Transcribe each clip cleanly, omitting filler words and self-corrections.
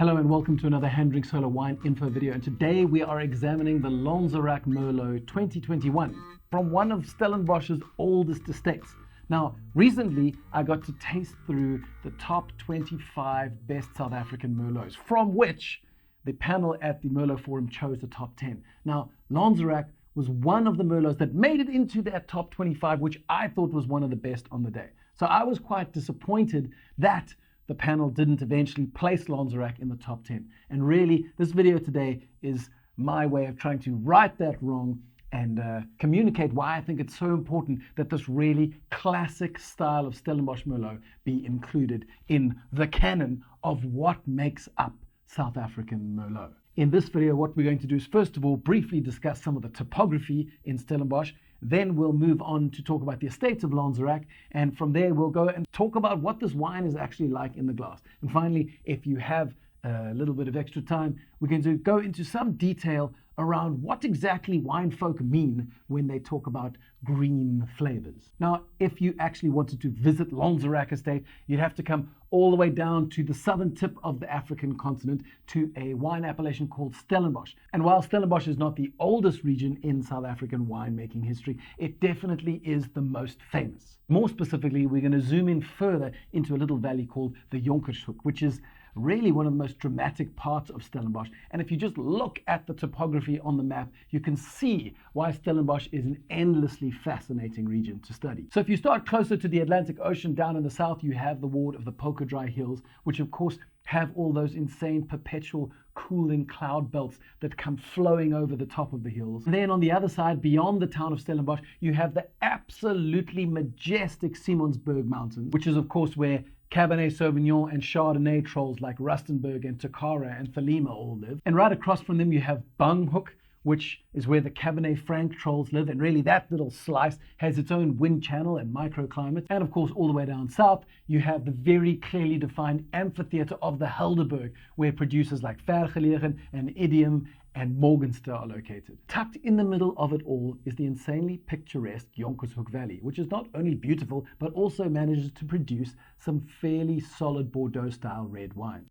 Hello and welcome to another Hand Drink Solo Wine Info video, and today we are examining the Lanzerac Merlot 2021 from one of Stellenbosch's oldest estates. Now, recently I got to taste through the top 25 best South African Merlots, from which the panel at the Merlot Forum chose the top 10. Now, Lanzerac was one of the Merlots that made it into that top 25, which I thought was one of the best on the day. So I was quite disappointed that the panel didn't eventually place Lanzerac in the top 10. And really, this video today is my way of trying to right that wrong and communicate why I think it's so important that this really classic style of Stellenbosch Merlot be included in the canon of what makes up South African Merlot. In this video, what we're going to do is, first of all, briefly discuss some of the topography in Stellenbosch. Then we'll move on to talk about the estates of Lanzerac, and from there we'll go and talk about what this wine is actually like in the glass. And finally, if you have a little bit of extra time, we're going to go into some detail around what exactly wine folk mean when they talk about green flavors. Now, if you actually wanted to visit Lanzerac estate, you'd have to come all the way down to the southern tip of the African continent to a wine appellation called Stellenbosch. And while Stellenbosch is not the oldest region in South African winemaking history, it definitely is the most famous. More specifically, we're going to zoom in further into a little valley called the Jonkershoek, which is really one of the most dramatic parts of Stellenbosch. And if you just look at the topography on the map, you can see why Stellenbosch is an endlessly fascinating region to study. So if you start closer to the Atlantic Ocean down in the south, you have the ward of the Dry Hills, which of course have all those insane perpetual cooling cloud belts that come flowing over the top of the hills. And then on the other side, beyond the town of Stellenbosch, you have the absolutely majestic Simonsberg Mountains, which is of course where Cabernet Sauvignon and Chardonnay trolls like Rustenburg and Tokara and Thelema all live. And right across from them you have Banghoek, which is where the Cabernet Franc trolls live, and really that little slice has its own wind channel and microclimate. And of course, all the way down south, you have the very clearly defined amphitheater of the Helderberg, where producers like Vergelegen and Idiom and Morgenster are located. Tucked in the middle of it all is the insanely picturesque Jonkershoek Valley, which is not only beautiful, but also manages to produce some fairly solid Bordeaux-style red wine.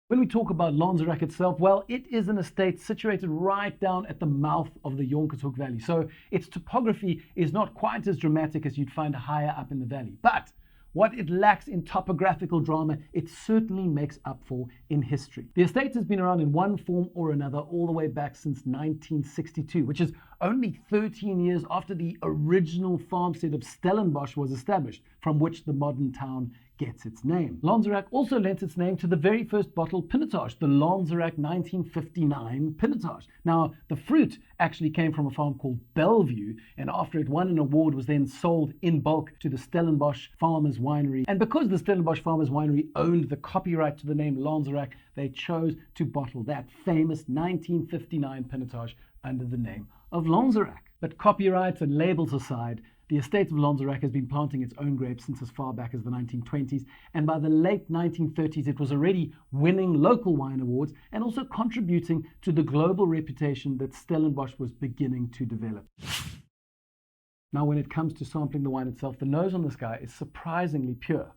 When we talk about Lanzerac itself, well, it is an estate situated right down at the mouth of the Jonkershoek Valley. So its topography is not quite as dramatic as you'd find higher up in the valley. But what it lacks in topographical drama, it certainly makes up for in history. The estate has been around in one form or another all the way back since 1962, which is only 13 years after the original farmstead of Stellenbosch was established, from which the modern town gets its name. Lanzerac also lent its name to the very first bottled Pinotage, the Lanzerac 1959 Pinotage. Now, the fruit actually came from a farm called Bellevue, and after it won an award, was then sold in bulk to the Stellenbosch Farmers Winery. And because the Stellenbosch Farmers Winery owned the copyright to the name Lanzerac, they chose to bottle that famous 1959 Pinotage under the name of Lanzerac. But copyrights and labels aside, the estate of Lanzerac has been planting its own grapes since as far back as the 1920s, and by the late 1930s it was already winning local wine awards and also contributing to the global reputation that Stellenbosch was beginning to develop. Now, when it comes to sampling the wine itself, the nose on this guy is surprisingly pure.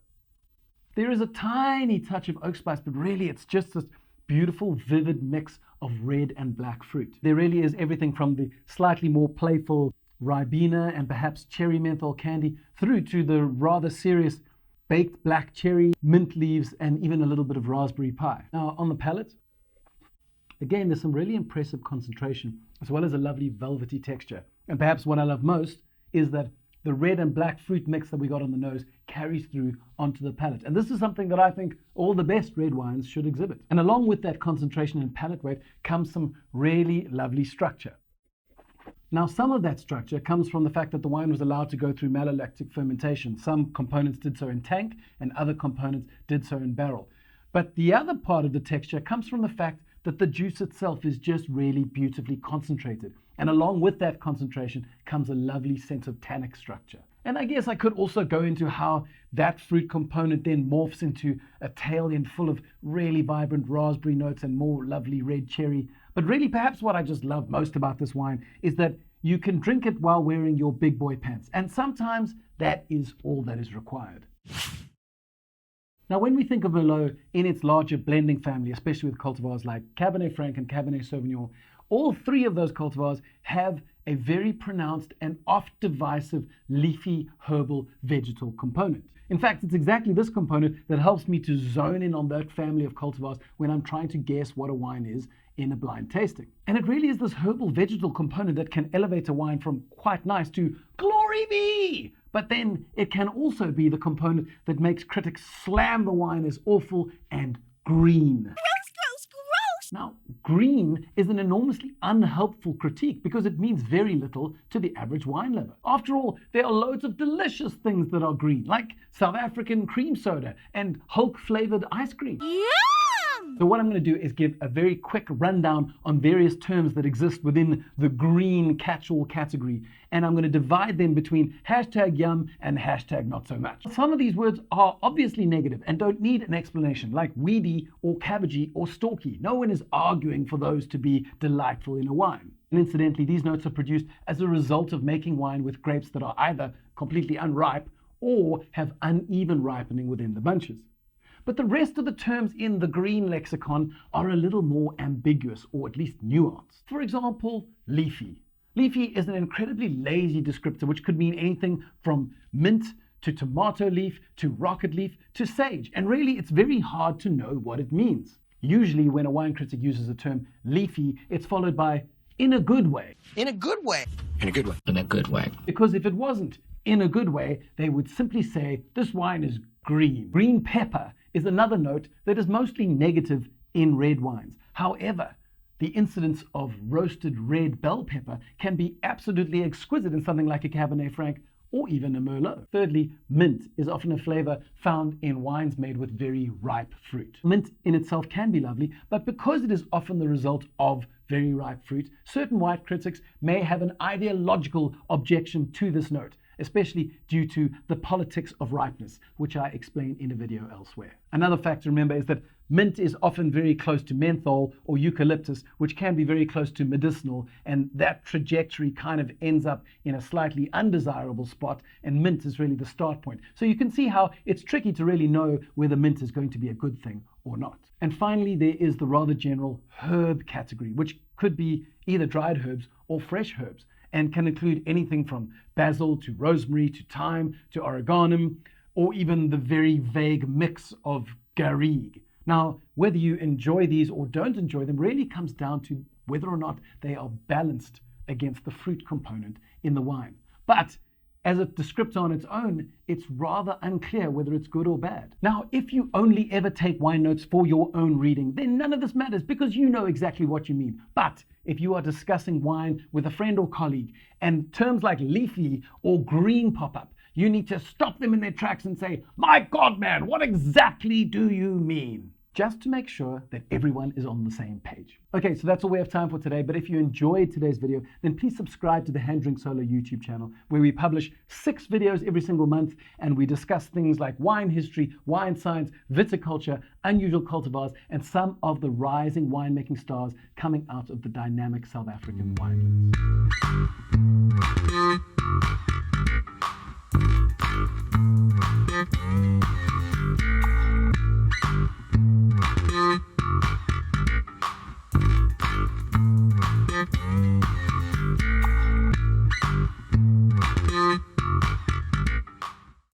There is a tiny touch of oak spice, but really it's just this beautiful, vivid mix of red and black fruit. There really is everything from the slightly more playful Ribena and perhaps cherry menthol candy through to the rather serious baked black cherry, mint leaves, and even a little bit of raspberry pie. Now, on the palate, again, there's some really impressive concentration as well as a lovely velvety texture. And perhaps what I love most is that the red and black fruit mix that we got on the nose carries through onto the palate. And this is something that I think all the best red wines should exhibit. And along with that concentration and palate weight comes some really lovely structure. Now, some of that structure comes from the fact that the wine was allowed to go through malolactic fermentation. Some components did so in tank and other components did so in barrel. But the other part of the texture comes from the fact that the juice itself is just really beautifully concentrated. And along with that concentration comes a lovely sense of tannic structure. And I guess I could also go into how that fruit component then morphs into a tail end full of really vibrant raspberry notes and more lovely red cherry. But really, perhaps what I just love most about this wine is that you can drink it while wearing your big boy pants. And sometimes that is all that is required. Now, when we think of Merlot in its larger blending family, especially with cultivars like Cabernet Franc and Cabernet Sauvignon, all three of those cultivars have a very pronounced and oft-divisive leafy, herbal, vegetal component. In fact, it's exactly this component that helps me to zone in on that family of cultivars when I'm trying to guess what a wine is in a blind tasting. And it really is this herbal vegetal component that can elevate a wine from quite nice to glory be. But then it can also be the component that makes critics slam the wine as awful and green. Now, green is an enormously unhelpful critique because it means very little to the average wine lover. After all, there are loads of delicious things that are green, like South African cream soda and Hulk-flavored ice cream. So what I'm going to do is give a very quick rundown on various terms that exist within the green catch-all category, and I'm going to divide them between #yum and #not so much. Some of these words are obviously negative and don't need an explanation, like weedy or cabbagey or stalky. No one is arguing for those to be delightful in a wine. And incidentally, these notes are produced as a result of making wine with grapes that are either completely unripe or have uneven ripening within the bunches. But the rest of the terms in the green lexicon are a little more ambiguous, or at least nuanced. For example, leafy. Leafy is an incredibly lazy descriptor which could mean anything from mint to tomato leaf to rocket leaf to sage, and really it's very hard to know what it means. Usually when a wine critic uses the term leafy, it's followed by in a good way. In a good way. In a good way. In a good way. Because if it wasn't in a good way, they would simply say this wine is green. Green pepper is another note that is mostly negative in red wines. However, the incidence of roasted red bell pepper can be absolutely exquisite in something like a Cabernet Franc or even a Merlot. Thirdly, mint is often a flavor found in wines made with very ripe fruit. Mint in itself can be lovely, but because it is often the result of very ripe fruit, certain wine critics may have an ideological objection to this note, especially due to the politics of ripeness, which I explain in a video elsewhere. Another fact to remember is that mint is often very close to menthol or eucalyptus, which can be very close to medicinal, and that trajectory kind of ends up in a slightly undesirable spot, and mint is really the start point. So you can see how it's tricky to really know whether mint is going to be a good thing or not. And finally, there is the rather general herb category, which could be either dried herbs or fresh herbs, and can include anything from basil to rosemary to thyme to oregano, or even the very vague mix of garrigue. Now, whether you enjoy these or don't enjoy them really comes down to whether or not they are balanced against the fruit component in the wine. But as a descriptor on its own, it's rather unclear whether it's good or bad. Now, if you only ever take wine notes for your own reading, then none of this matters because you know exactly what you mean. But if you are discussing wine with a friend or colleague and terms like leafy or green pop up, you need to stop them in their tracks and say, "My God, man, what exactly do you mean?" Just to make sure that everyone is on the same page. Okay, so that's all we have time for today, but if you enjoyed today's video, then please subscribe to the Hand Drink Solo YouTube channel, where we publish 6 videos every single month, and we discuss things like wine history, wine science, viticulture, unusual cultivars, and some of the rising winemaking stars coming out of the dynamic South African winelands.